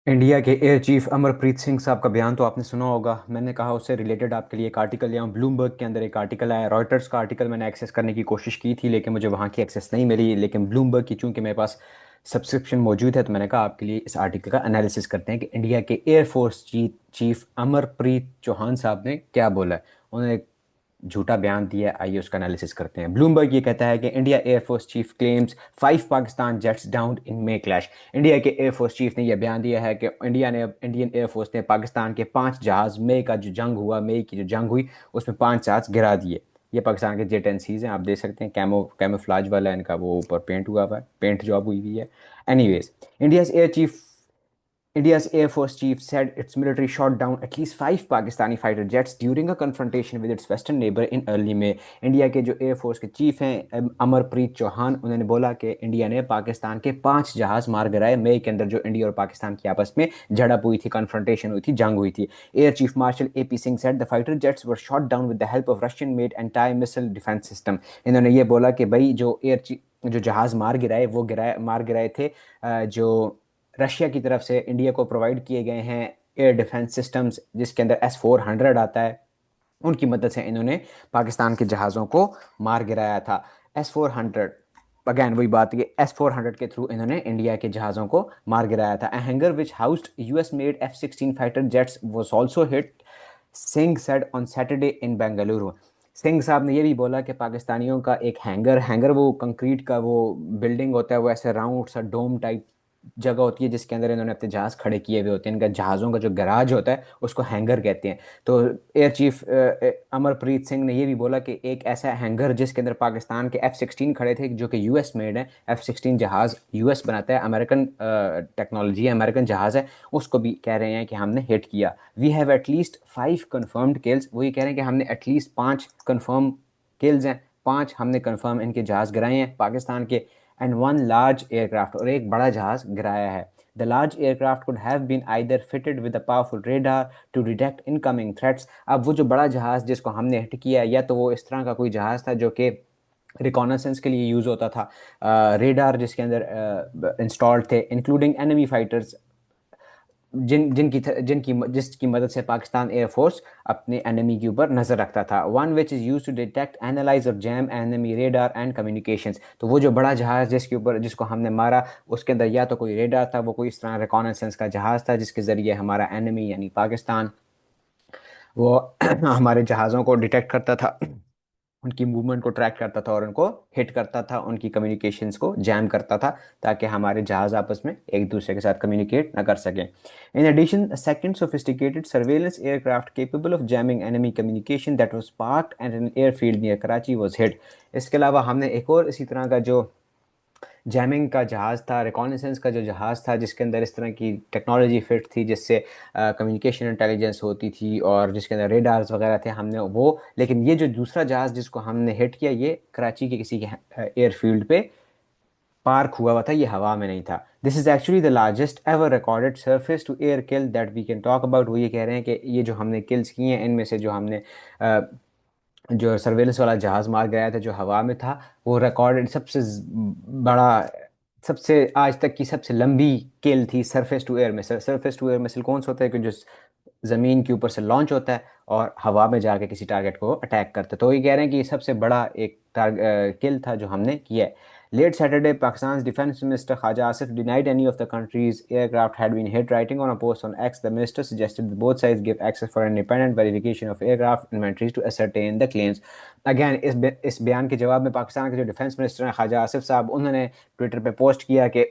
India के air chief Amarpreet Singh साहब का बयान तो आपने सुना होगा। मैंने कहा उससे रिलेटेड आपके लिए एक आर्टिकल या ब्लूमबर्ग के अंदर एक आर्टिकल आया। रॉयटर्स का आर्टिकल मैंने एक्सेस करने की कोशिश की थी लेकिन मुझे वहाँ की एक्सेस नहीं मिली। लेकिन ब्लूमबर्ग की चूंकि मेरे पास सब्सक्रिप्शन मौजूद है तो मैंने कहा आपके लिए इस आर्टिकल का एनालिसिस करते हैं कि इंडिया के एयरफोर्स चीफ अमरप्रीत चौहान साहब ने क्या बोला है। उन्होंने झूठा बयान दिया है। आइए उसका एनालिसिस करते हैं। ब्लूमबर्ग ये कहता है कि India air force chief claims 5 Pakistan jets down in may clash. India के एयरफोर्स चीफ ने यह बयान दिया है कि इंडियन एयरफोर्स ने पाकिस्तान के 5 जहाज, मई का जो जंग हुआ, मई की जो जंग हुई उसमें 5 जहाज गिरा दिए। ये पाकिस्तान के जेट एन सीज हैं, आप देख सकते हैं। कैमोफ्लाज वाला इनका वो ऊपर पेंट हुआ हुआ है, पेंट जॉब हुई हुई है। Anyways, India's air chief India's Air Force chief said its military shot down at least 5 Pakistani fighter jets during a confrontation with its western neighbor in early May. India के जो air force के chief हैं अमरप्रीत चौहान, उन्होंने बोला कि India ने पाकिस्तान के 5 जहाज मार गिराए मई के अंदर, जो इंडिया और पाकिस्तान की आपस में झड़प हुई थी, कन्फ्रंटेशन हुई थी, जंग हुई थी। Air chief marshal AP Singh said the fighter jets were shot down with the help of Russian made anti missile defence system. इन्होंने ये बोला कि भाई जो जहाज मार गिराए वो मार गिराए थे जो रशिया की तरफ से इंडिया को प्रोवाइड किए गए हैं एयर डिफेंस सिस्टम्स, जिसके अंदर S-400 आता है। उनकी मदद से इन्होंने पाकिस्तान के जहाज़ों को मार गिराया था। S-400, अगेन वही बात कि S-400 के थ्रू इन्होंने इंडिया के जहाज़ों को मार गिराया था। A hangar which housed US made F-16 fighter jets was also hit, Singh said on Saturday in Bengaluru. Singh साहब ने ये भी बोला कि पाकिस्तानियों का एक हैंगर हैंगर वो कंक्रीट का वो बिल्डिंग होता है, वो ऐसे राउंड सा डोम टाइप जगह होती है जिसके अंदर इन्होंने अपने जहाज खड़े किए हुए होते हैं। इनका जहाज़ों का जो गराज होता है उसको हैंगर कहते हैं। तो एयर चीफ अमरप्रीत सिंह ने ये भी बोला कि एक ऐसा हैंगर जिसके अंदर पाकिस्तान के F-16 खड़े थे, जो कि US मेड है। F-16 जहाज़ US बनाता है, अमेरिकन टेक्नोलॉजी है, अमेरिकन जहाज़ है। उसको भी कह रहे हैं कि हमने हिट किया। वी हैव एटलीस्ट 5 किल्स, वो ये कह रहे हैं कि हमने एटलीस्ट 5 किल्स हैं, 5 हमने कंफर्म इनके जहाज गिराए हैं पाकिस्तान के। एंड वन लार्ज एयरक्राफ्ट, और एक बड़ा जहाज गिराया है। The large aircraft could have been either fitted with a powerful radar to detect incoming threats. अब वो जो बड़ा जहाज जिसको हमने हिट किया है, या तो वो इस तरह का कोई जहाज था जो कि रिकॉनेसेंस के लिए यूज़ होता था, रेडार जिसके अंदर इंस्टॉल्ड थे, इंक्लूडिंग एनिमी फाइटर्स, जिसकी मदद से पाकिस्तान एयरफोर्स अपने एनिमी के ऊपर नज़र रखता था। One which is use to detect, analyse और jam enemy radar and communications. तो वो जो बड़ा जहाज़ जिसको हमने मारा, उसके अंदर या तो कोई रेडार था, वो कोई इस तरह रिकॉनेसेंस का जहाज़ था जिसके ज़रिए हमारा एनिमी यानी पाकिस्तान वो हमारे जहाज़ों को डिटेक्ट करता था, उनकी मूवमेंट को ट्रैक करता था और उनको हिट करता था, उनकी कम्युनिकेशंस को जैम करता था, ताकि हमारे जहाज आपस में एक दूसरे के साथ कम्युनिकेट ना कर सकें। In addition, second sophisticated surveillance aircraft capable of jamming enemy communication that was parked at an airfield near Karachi was hit. इसके अलावा हमने एक और इसी तरह का जो जैमिंग का जहाज़ था, रिकॉनेसेंस का जो जहाज़ था, जिसके अंदर इस तरह की टेक्नोलॉजी फिट थी जिससे कम्युनिकेशन इंटेलिजेंस होती थी और जिसके अंदर रेडार्स वगैरह थे, हमने वो। लेकिन ये जो दूसरा जहाज़ जिसको हमने हिट किया, ये कराची के किसी के एयरफील्ड पे पार्क हुआ हुआ था, ये हवा में नहीं था। This is actually the largest ever recorded surface to air kill that we can talk about. वो ये कह रहे हैं कि ये जो हमने किल्स किए हैं, इनमें से जो हमने अ, जो सर्वेलेंस वाला जहाज मार गया था जो हवा में था, वो रिकॉर्डेड बड़ा, सबसे आज तक की सबसे लंबी किल थी surface to air missile. Surface to air missile कौन सा होता है कि जो ज़मीन के ऊपर से लॉन्च होता है और हवा में जाके किसी टारगेट को अटैक करता है। तो ये कह रहे हैं कि ये सबसे बड़ा एक किल था जो हमने किया है। Late Saturday, Pakistan's Defense Minister Khaja Asif denied any of the country's aircraft had been hit. Writing on a post on X, the minister suggested that both sides give access for independent verification of aircraft inventories to ascertain the claims. Again, इस बयान के जवाब में पाकिस्तान के जो defence minister हैं ख्वाजा आसिफ साहब, उन्होंने ट्विटर पे पोस्ट किया कि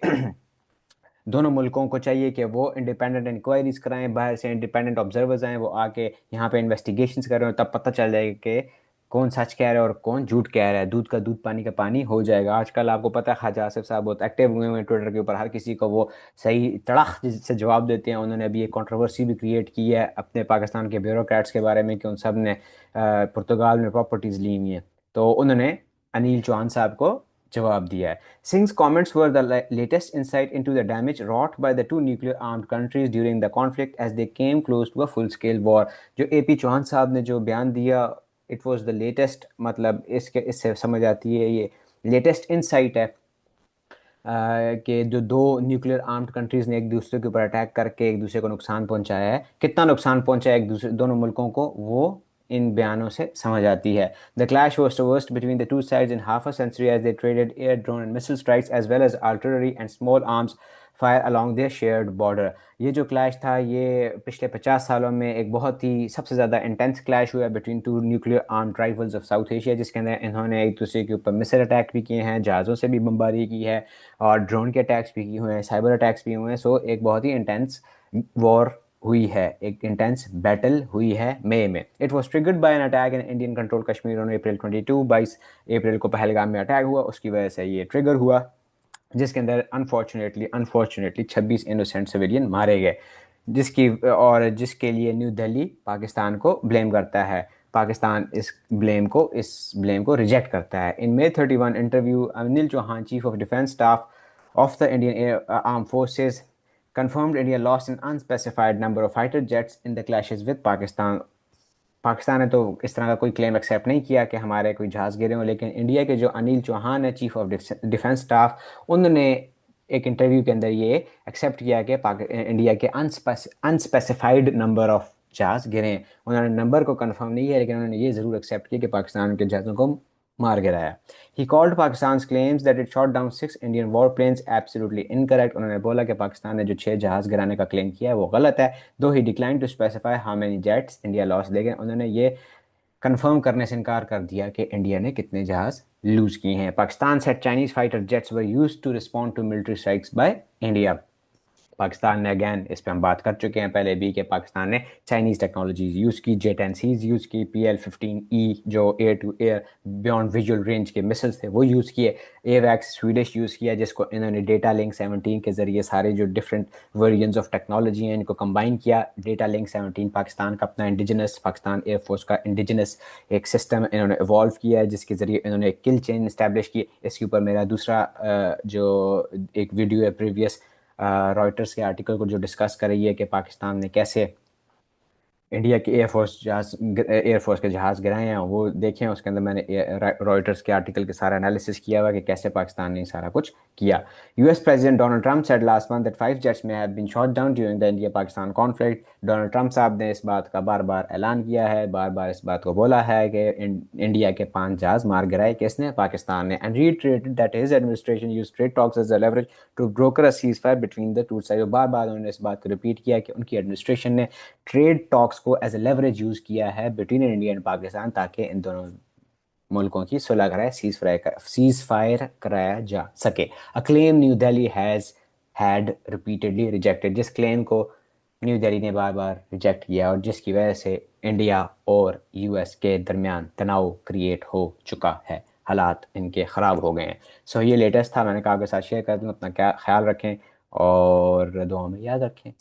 दोनों मुल्कों को चाहिए कि वो इंडिपेंडेंट इंक्वायरीज कराएं, बाहर से इंडिपेंडेंट ऑब्जर्वर्स आएँ, वो आके यहाँ पे इन्वेस्टिगेशंस करें, और तब पता चल जाएगा कि कौन सच कह रहा है और कौन झूठ कह रहा है। दूध का दूध पानी का पानी हो जाएगा। आजकल आपको पता है ख्वाजा आसिफ साहब बहुत एक्टिव हुए हैं ट्विटर के ऊपर, हर किसी को वो सही तड़ाक से जवाब देते हैं। उन्होंने अभी एक कंट्रोवर्सी भी क्रिएट की है अपने पाकिस्तान के ब्यूरोक्रेट्स के बारे में कि उन सब ने पुर्तगाल में प्रॉपर्टीज़ ली हुई हैं। तो उन्होंने अनिल चौहान साहब को जवाब दिया है। Singh's comments were the latest insight into the damage wrought by the two nuclear-armed countries during the conflict as they came close to a full-scale war। जो AP चौहान साहब ने जो बयान दिया, इट वाज द लेटेस्ट, मतलब इससे समझ आती है ये लेटेस्ट इंसाइट है कि जो दो न्यूक्लियर आर्म्ड कंट्रीज ने एक दूसरे के ऊपर अटैक करके एक दूसरे को नुकसान पहुंचाया है, कितना नुकसान पहुंचा है एक दूसरे दोनों मुल्कों को, वो इन बयानों से समझ आती है। The clash was the worst between the two sides in half a century as they traded air, drone and missile strikes as well as artillery and small arms fire along their shared border। ये जो clash था ये पिछले 50 सालों में एक बहुत ही सबसे ज़्यादा इंटेंस क्लैश हुआ between two nuclear armed rivals of south Asia, जिसके अंदर इन्होंने एक दूसरे के ऊपर मिसाइल अटैक भी किए हैं, जहाज़ों से भी बमबारी की है और ड्रोन के अटैक्स भी किए हुए हैं, साइबर अटैक्स भी हुए हैं। सो एक बहुत ही इंटेंस वॉर हुई है, एक इंटेंस बैटल हुई है मई में। It was triggered by an attack in Indian control Kashmir on April 22। 22 अप्रैल को पहलगाम में अटैक हुआ, उसकी वजह से ये ट्रिगर हुआ, जिसके अंदर अनफॉर्चुनेटली अनफॉर्चुनेटली 26 इनोसेंट सिविलियन मारे गए, जिसकी और जिसके लिए न्यू दिल्ली पाकिस्तान को ब्लेम करता है। पाकिस्तान इस ब्लेम को रिजेक्ट करता है। In May 31 interview, Anil Chauhan, chief of defence staff of the Indian Armed Forces, confirmed India lost an unspecified number of fighter jets in the clashes with Pakistan। Pakistan ने तो इस तरह का कोई क्लेम एक्सेप्ट नहीं किया कि हमारे कोई जहाज़ गिरे हों, लेकिन इंडिया के जो अनिल चौहान है, चीफ ऑफ डिफेंस स्टाफ, उन्होंने एक इंटरव्यू के अंदर ये एक्सेप्ट किया कि इंडिया के अनस्पेसिफाइड नंबर ऑफ जहाज़ गिरे हैं। उन्होंने नंबर को कंफर्म नहीं किया, लेकिन उन्होंने ये ज़रूर एक्सेप्ट किया कि पाकिस्तान के जहाज़ों को मार गिराया। He called Pakistan's claims that it shot down 6 Indian warplanes absolutely incorrect। उन्होंने बोला कि पाकिस्तान ने जो 6 जहाज़ गिराने का क्लेम किया है वो गलत है। Though he decline to specify how many jets India lost, लेकिन उन्होंने ये कंफर्म करने से इनकार कर दिया कि इंडिया ने कितने जहाज़ लूज किए हैं। Pakistan said Chinese fighter jets were used to respond to military strikes by India. Pakistan ने, अगेन इस पे हम बात कर चुके हैं पहले भी, कि पाकिस्तान ने चाइनीज़ टेक्नोलॉजीज यूज़ की, J-10Cs यूज़ की, PL-15E जो air to air beyond visual range के मिसाइल्स थे वो यूज़ किए, एवैक्स स्वीडिश यूज़ किया, जिसको इन्होंने डेटा लिंक 17 के ज़रिए सारे जो डिफरेंट वर्जन्स ऑफ टेक्नोलॉजी हैं इनको कंबाइन किया। डेटा लिंक 17 पाकिस्तान का अपना इंडिजिनस, पाकिस्तान एयरफोर्स का इंडिजिनस एक सिस्टम इन्होंने इवॉल्व किया है, जिसके ज़रिए इन्होंने एक किल चेन इस्टेब्लिश की। इसके ऊपर मेरा दूसरा जो एक वीडियो है प्रीवियस रॉयटर्स के आर्टिकल को जो डिस्कस कर रही है कि पाकिस्तान ने कैसे इंडिया के एयरफोर्स के जहाज़ गिराए हैं, वो देखें। उसके अंदर मैंने रॉयटर्स के आर्टिकल के सारा एनालिसिस किया हुआ कि कैसे पाकिस्तान ने सारा कुछ किया। US president Donald Trump said last month that 5 jets may have been shot down during the India Pakistan conflict. Donald Trump साहब ने इस बात का बार बार ऐलान किया है, बार बार इस बात को बोला है कि इंडिया के 5 जहाज़ मार गिराए किसने? पाकिस्तान ने। And reiterated that his administration used trade talks as a leverage to broker a ceasefire between the two side. बार बार उन्होंने इस बात को रिपीट किया कि उनकी एडमिनिस्ट्रेशन ने ट्रेड टॉक्स को एज ए लेवरेज यूज किया है बिटवीन इंडिया एंड पाकिस्तान, ताकि इन दोनों मुल्कों की सुलह कराए, सीज फायर कराया जा सके। A claim new Delhi has had repeatedly rejected, जिस क्लेम को न्यू दिल्ली ने बार बार रिजेक्ट किया और जिसकी वजह से इंडिया और यूएस के दरमियान तनाव क्रिएट हो चुका है, हालात इनके ख़राब हो गए हैं। सो ये लेटेस्ट था, मैंने कहा आपके साथ शेयर कर दूँ। अपना क्या ख्याल रखें और दुआ में याद रखें।